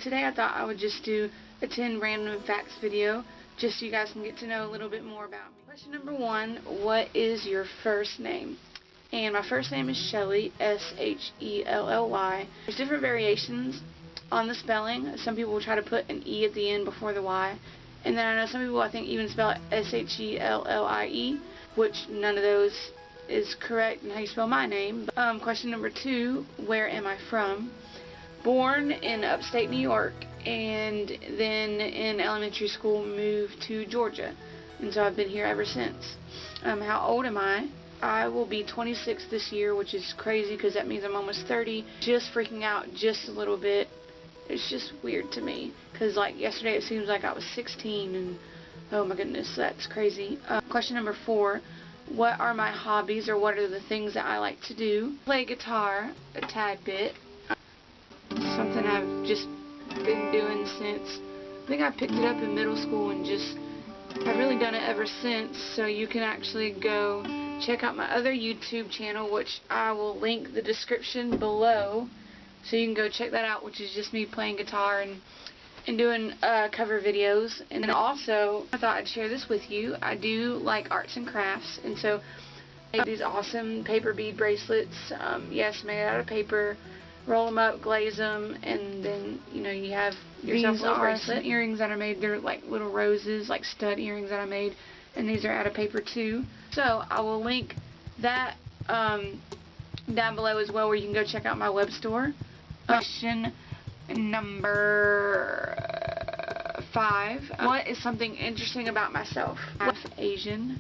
Today I thought I would just do a 10 random facts video just so you guys can get to know a little bit more about me. Question number 1, what is your first name? And my first name is Shelly, S-H-E-L-L-Y. There's different variations on the spelling. Some people will try to put an E at the end before the Y. And then I know some people I think even spell it S-H-E-L-L-I-E, which none of those is correct in how you spell my name. Question number 2, where am I from? Born in upstate New York, and then in elementary school moved to Georgia, and so I've been here ever since. How old am I? I will be 26 this year, which is crazy because that means I'm almost 30. Just freaking out just a little bit. It's just weird to me because like yesterday it seems like I was 16, and oh my goodness, that's crazy. Question number 4, what are my hobbies, or what are the things that I like to do? Play guitar a tad bit. Something I've just been doing since, I think I picked it up in middle school, and I've really done it ever since. So you can actually go check out my other YouTube channel, which I will link the description below, so you can go check that out, which is just me playing guitar and doing cover videos. And then also, I thought I'd share this with you. I do like arts and crafts, and so I made these awesome paper bead bracelets. Yes, made out of paper. Roll them up, glaze them, and then, you know, you have yourself a little bracelet. Some earrings that I made. They're like little roses, like stud earrings that I made, and these are out of paper too. So I will link that down below as well, where you can go check out my web store. Question number 5. What is something interesting about myself? I'm Asian.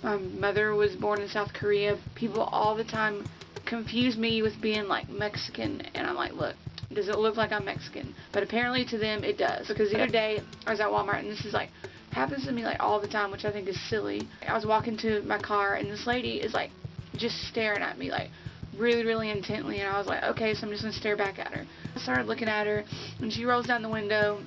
My mother was born in South Korea. People all the time confuse me with being like Mexican, and I'm like, look, does it look like I'm Mexican? But apparently to them it does, because the other day I was at Walmart, and this is like happens to me like all the time, which I think is silly. I was walking to my car, and this lady is like just staring at me like really intently, and I was like, okay, so I'm just gonna stare back at her. I started looking at her, and she rolls down the window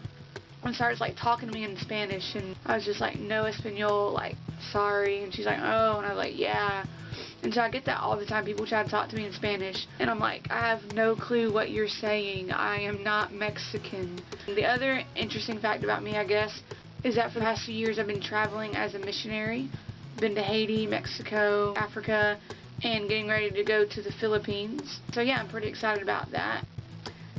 and starts like talking to me in Spanish, and I was just like, no Espanol, like sorry. And she's like, oh, and I was like, yeah. And so I get that all the time. People try to talk to me in Spanish, and I'm like, I have no clue what you're saying. I am not Mexican. And the other interesting fact about me, I guess, is that for the past few years I've been traveling as a missionary. Been to Haiti, Mexico, Africa, and getting ready to go to the Philippines. So yeah, I'm pretty excited about that.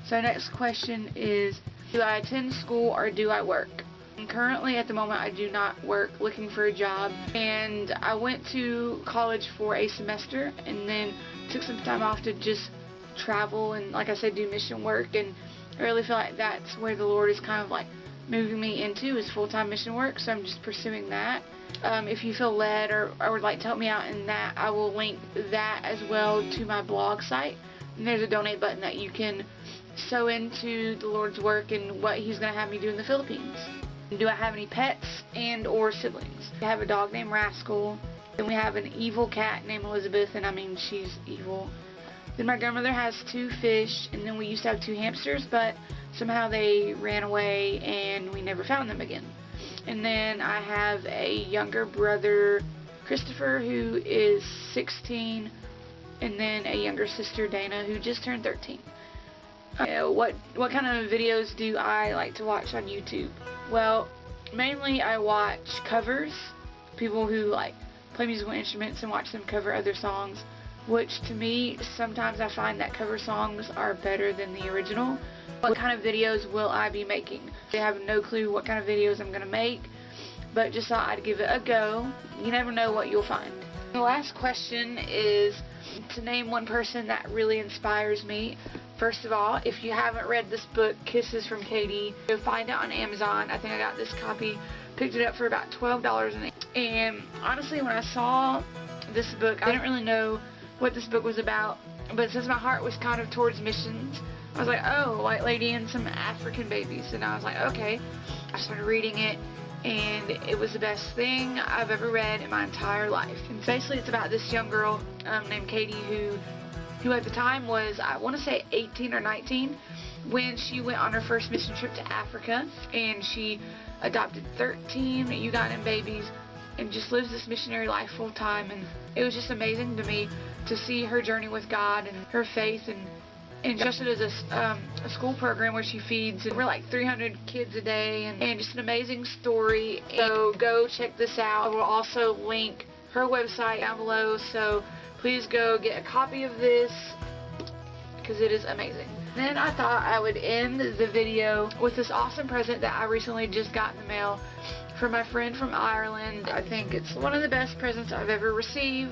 So next question is, do I attend school or do I work? And currently, at the moment, I do not work, looking for a job. And I went to college for a semester, and then took some time off to just travel and, like I said, do mission work. And I really feel like that's where the Lord is kind of like moving me into, is full-time mission work. So I'm just pursuing that. If you feel led or would like to help me out in that, I will link that as well to my blog site. And there's a donate button that you can sow into the Lord's work and what He's going to have me do in the Philippines. Do I have any pets and or siblings? I have a dog named Rascal. Then we have an evil cat named Elizabeth, and I mean, she's evil. Then my grandmother has 2 fish, and then we used to have 2 hamsters, but somehow they ran away and we never found them again. And then I have a younger brother, Christopher, who is 16, and then a younger sister, Dana, who just turned 13. What kind of videos do I like to watch on YouTube? Well, mainly I watch covers, people who like play musical instruments and watch them cover other songs, which to me, sometimes I find that cover songs are better than the original. What kind of videos will I be making? I have no clue what kind of videos I'm going to make, but just thought I'd give it a go. You never know what you'll find. The last question is to name one person that really inspires me. First of all, if you haven't read this book, Kisses from Katie, go find it on Amazon. I think I got this copy, picked it up for about $12. And honestly, when I saw this book, I didn't really know what this book was about, but since my heart was kind of towards missions, I was like, oh, white lady and some African babies. And I was like, okay. I started reading it, and it was the best thing I've ever read in my entire life. And basically, it's about this young girl named Katie who at the time was, I want to say 18 or 19, when she went on her first mission trip to Africa, and she adopted 13 Ugandan babies and just lives this missionary life full time. And it was just amazing to me to see her journey with God and her faith, and And Justin does a school program where she feeds over like 300 kids a day, and just an amazing story. So go check this out. I will also link her website down below, so please go get a copy of this because it is amazing. Then I thought I would end the video with this awesome present that I recently just got in the mail from my friend from Ireland. I think it's one of the best presents I've ever received.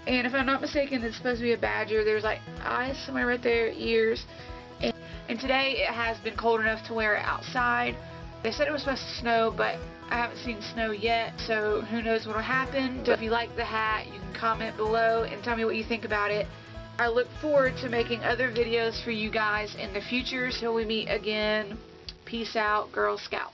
And if I'm not mistaken, it's supposed to be a badger. There's like eyes somewhere right there, ears. And today it has been cold enough to wear it outside. They said it was supposed to snow, but I haven't seen snow yet, so who knows what will happen. So if you like the hat, you can comment below and tell me what you think about it. I look forward to making other videos for you guys in the future. Till we meet again, peace out, Girl Scout.